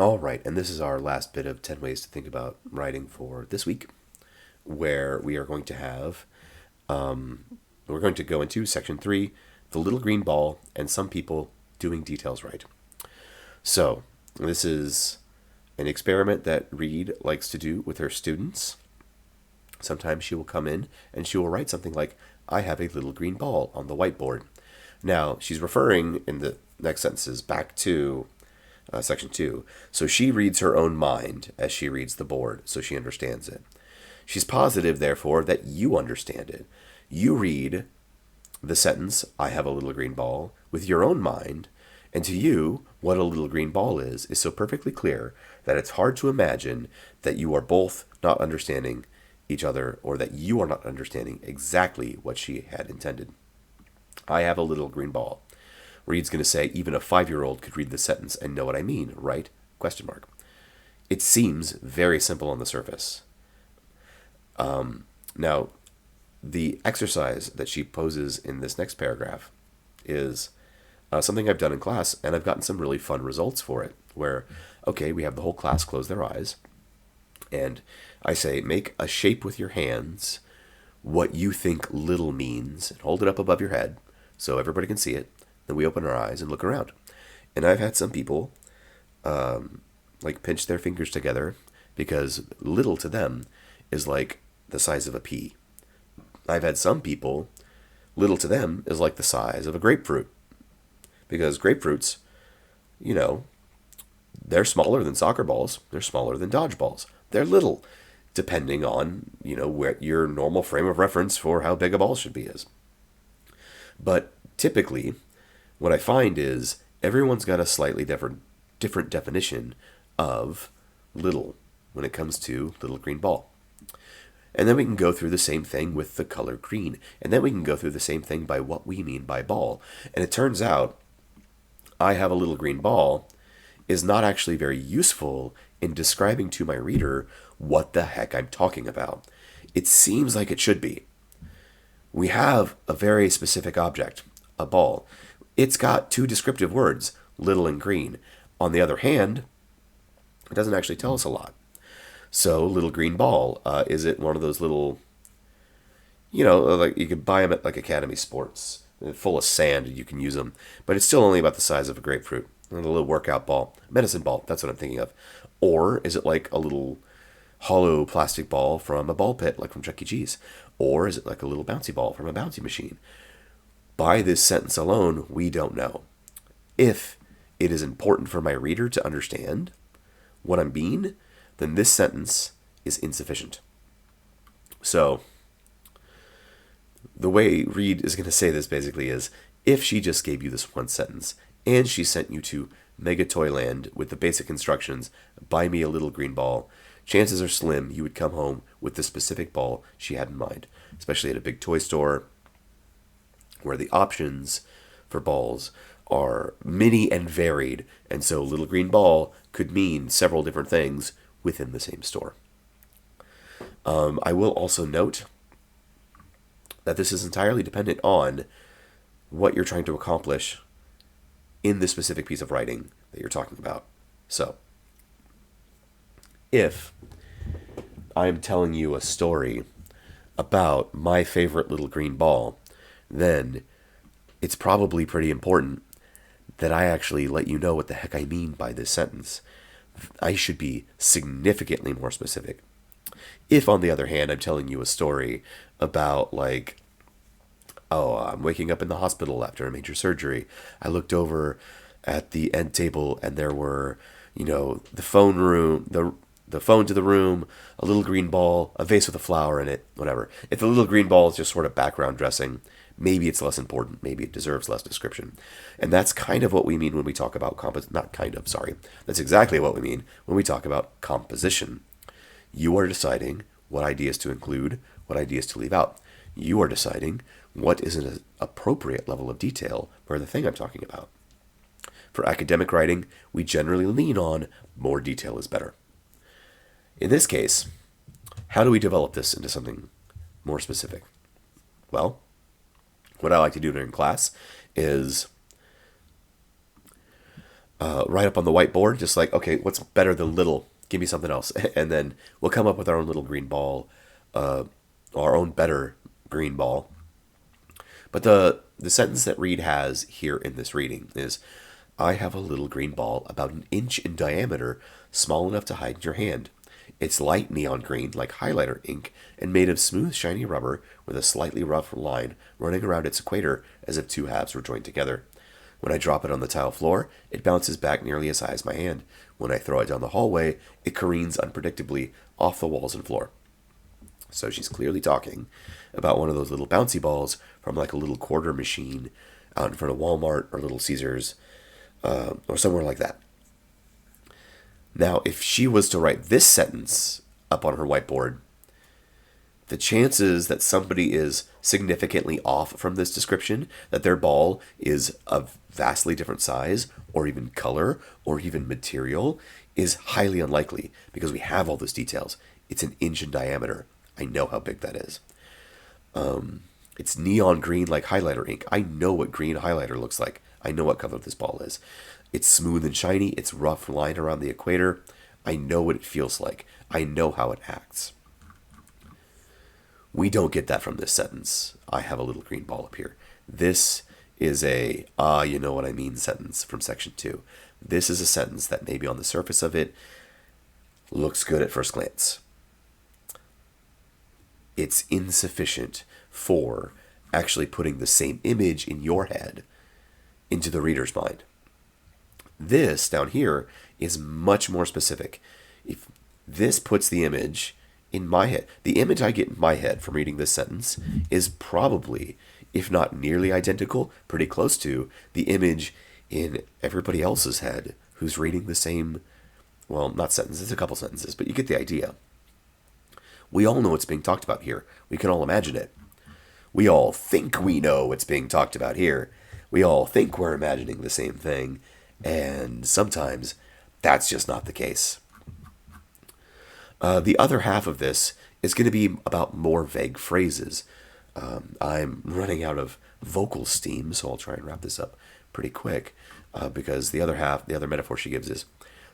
All right, and this is our last bit of 10 ways to think about writing for this week, where we are going to have, we're going to go into section 3, the little green ball, and some people doing details right. So, this is an experiment that Reed likes to do with her students. Sometimes she will come in and she will write something like, I have a little green ball on the whiteboard. Now, she's referring in the next sentences back to section 2. So she reads her own mind as she reads the board, so she understands it. She's positive, therefore, that you understand it. You read the sentence, I have a little green ball, with your own mind, and to you, what a little green ball is so perfectly clear that it's hard to imagine that you are both not understanding each other or that you are not understanding exactly what she had intended. I have a little green ball. Reed's going to say, even a 5-year-old could read the sentence and know what I mean, right? Question mark. It seems very simple on the surface. Now, the exercise that she poses in this next paragraph is something I've done in class, and I've gotten some really fun results for it. Where, okay, we have the whole class close their eyes, and I say, make a shape with your hands, what you think little means, and hold it up above your head so everybody can see it. Then we open our eyes and look around. And I've had some people like pinch their fingers together because little to them is like the size of a pea. I've had some people, little to them is like the size of a grapefruit. Because grapefruits, you know, they're smaller than soccer balls. They're smaller than dodgeballs. They're little, depending on, where your normal frame of reference for how big a ball should be is. But typically, what I find is everyone's got a slightly different definition of little when it comes to little green ball. And then we can go through the same thing with the color green. And then we can go through the same thing by what we mean by ball. And it turns out, I have a little green ball is not actually very useful in describing to my reader what the heck I'm talking about. It seems like it should be. We have a very specific object, a ball. It's got 2 descriptive words, little and green. On the other hand, it doesn't actually tell us a lot. So, little green ball, is it one of those little, like you could buy them at like Academy Sports, full of sand and you can use them, but it's still only about the size of a grapefruit. A little workout ball, medicine ball, that's what I'm thinking of. Or is it like a little hollow plastic ball from a ball pit, like from Chuck E. Cheese? Or is it like a little bouncy ball from a bouncy machine? By this sentence alone, we don't know. If it is important for my reader to understand what I mean, then this sentence is insufficient. So, the way Reed is going to say this basically is, if she just gave you this one sentence, and she sent you to Mega Toyland with the basic instructions, buy me a little green ball, chances are slim you would come home with the specific ball she had in mind, especially at a big toy store where the options for balls are many and varied, and so little green ball could mean several different things within the same store. I will also note that this is entirely dependent on what you're trying to accomplish in the specific piece of writing that you're talking about. So, if I'm telling you a story about my favorite little green ball, then it's probably pretty important that I actually let you know what the heck I mean by this sentence. I should be significantly more specific. If, on the other hand, I'm telling you a story about, like, I'm waking up in the hospital after a major surgery. I looked over at the end table and there were, the phone to the room, a little green ball, a vase with a flower in it, whatever. If the little green ball is just sort of background dressing, maybe it's less important. Maybe it deserves less description. And that's kind of what we mean when we talk about That's exactly what we mean when we talk about composition. You are deciding what ideas to include, what ideas to leave out. You are deciding what is an appropriate level of detail for the thing I'm talking about. For academic writing, we generally lean on more detail is better. In this case, how do we develop this into something more specific? Well, what I like to do during class is write up on the whiteboard, just like, okay, what's better than little? Give me something else. And then we'll come up with our own little green ball, our own better green ball. But the sentence that Reed has here in this reading is, I have a little green ball about an inch in diameter, small enough to hide in your hand. It's light neon green, like highlighter ink, and made of smooth, shiny rubber with a slightly rough line running around its equator as if two halves were joined together. When I drop it on the tile floor, it bounces back nearly as high as my hand. When I throw it down the hallway, it careens unpredictably off the walls and floor. So she's clearly talking about one of those little bouncy balls from like a little quarter machine out in front of Walmart or Little Caesars, or somewhere like that. Now, if she was to write this sentence up on her whiteboard, the chances that somebody is significantly off from this description, that their ball is of vastly different size, or even color, or even material, is highly unlikely because we have all those details. It's an inch in diameter. I know how big that is. It's neon green like highlighter ink. I know what green highlighter looks like. I know what color this ball is. It's smooth and shiny. It's rough line around the equator. I know what it feels like. I know how it acts. We don't get that from this sentence. I have a little green ball up here. This is a, you know what I mean sentence from section 2. This is a sentence that maybe on the surface of it looks good at first glance. It's insufficient for actually putting the same image in your head into the reader's mind. This down here is much more specific. If this puts the image in my head, the image I get in my head from reading this sentence is probably, if not nearly identical, pretty close to the image in everybody else's head who's reading the same, well, not sentences, a couple sentences, but you get the idea. We all know what's being talked about here. We can all imagine it. We all think we know what's being talked about here. We all think we're imagining the same thing, and sometimes that's just not the case. The other half of this is going to be about more vague phrases. I'm running out of vocal steam, so I'll try and wrap this up pretty quick, because the other metaphor she gives is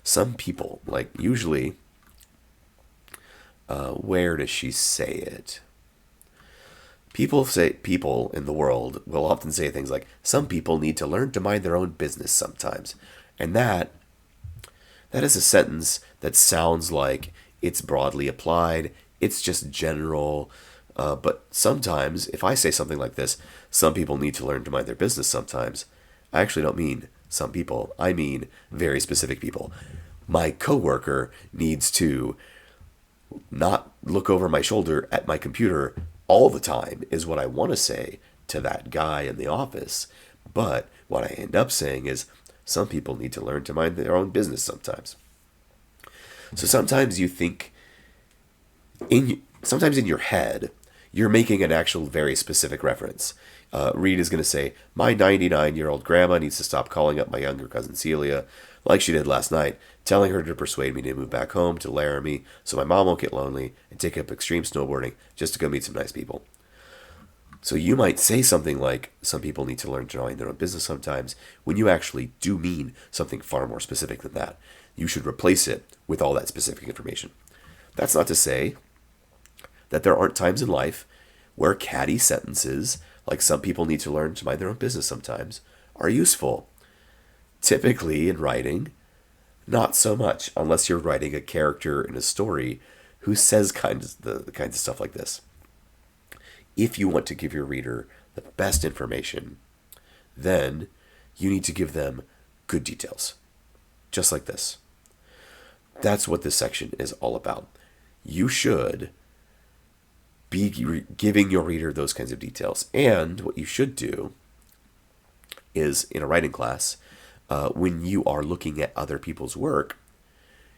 some people, like usually, where does she say it? People in the world will often say things like, some people need to learn to mind their own business sometimes. And that is a sentence that sounds like it's broadly applied, it's just general, but sometimes, if I say something like this, some people need to learn to mind their business sometimes, I actually don't mean some people, I mean very specific people. My coworker needs to not look over my shoulder at my computer all the time, is what I want to say to that guy in the office. But what I end up saying is, some people need to learn to mind their own business sometimes. So sometimes you think, sometimes in your head, you're making an actual very specific reference. Reed is going to say, my 99-year-old grandma needs to stop calling up my younger cousin Celia, like she did last night, telling her to persuade me to move back home to Laramie so my mom won't get lonely and take up extreme snowboarding just to go meet some nice people. So you might say something like, some people need to learn to mind their own business sometimes, when you actually do mean something far more specific than that. You should replace it with all that specific information. That's not to say that there aren't times in life where catty sentences, like some people need to learn to mind their own business sometimes, are useful. Typically in writing, not so much, unless you're writing a character in a story who says the kinds of stuff like this. If you want to give your reader the best information, then you need to give them good details, just like this. That's what this section is all about. You should be giving your reader those kinds of details. And what you should do is, in a writing class, when you are looking at other people's work,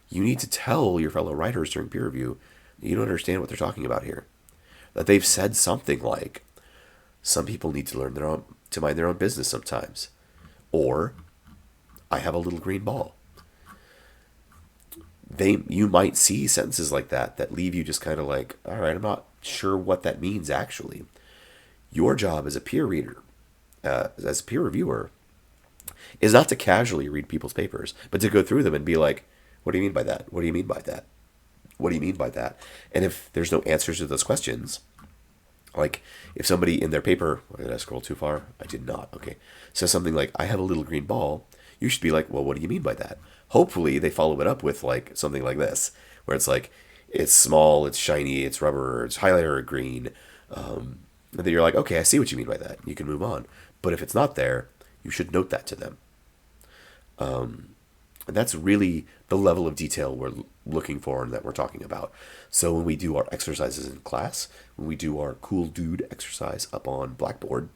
you need to tell your fellow writers during peer review that you don't understand what they're talking about here. That they've said something like, some people need to learn to mind their own business sometimes. Or, I have a little green ball. You might see sentences like that leave you just kind of like, all right, I'm not sure what that means actually. Your job as a peer reader, as a peer reviewer, is not to casually read people's papers, but to go through them and be like, what do you mean by that? What do you mean by that? What do you mean by that? And if there's no answers to those questions, like if somebody in their paper, did I scroll too far? I did not. Okay. Says something like, I have a little green ball. You should be like, well, what do you mean by that? Hopefully they follow it up with like something like this, where it's like, it's small, it's shiny, it's rubber, it's highlighter green. And then you're like, okay, I see what you mean by that. You can move on. But if it's not there, you should note that to them. And that's really the level of detail we're looking for and that we're talking about. So when we do our exercises in class, when we do our cool dude exercise up on Blackboard,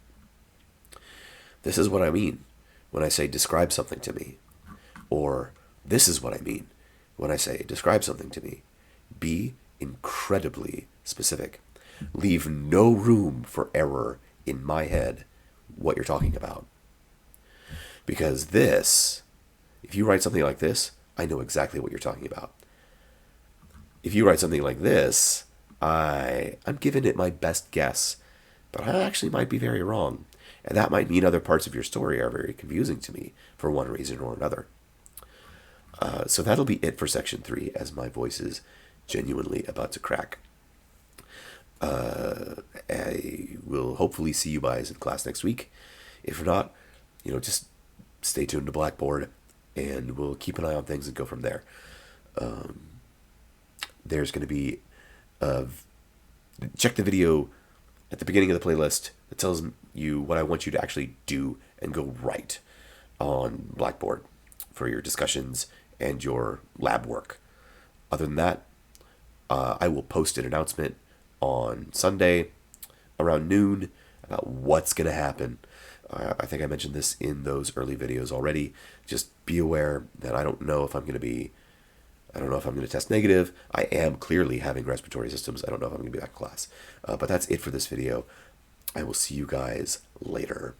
this is what I mean when I say describe something to me. Or this is what I mean when I say describe something to me. Be incredibly specific. Leave no room for error in my head what you're talking about. Because this, if you write something like this, I know exactly what you're talking about. If you write something like this, I'm giving it my best guess, but I actually might be very wrong. And that might mean other parts of your story are very confusing to me for one reason or another. So that'll be it for section 3, as my voice is genuinely about to crack. I will hopefully see you guys in class next week. If not, just stay tuned to Blackboard, and we'll keep an eye on things and go from there. There's going to be check the video at the beginning of the playlist that tells you what I want you to actually do and go write on Blackboard for your discussions and your lab work. Other than that, I will post an announcement on Sunday around noon about what's going to happen. I think I mentioned this in those early videos already. Just be aware that I don't know if I'm going to test negative. I am clearly having respiratory symptoms. I don't know if I'm going to be back in class. But that's it for this video. I will see you guys later.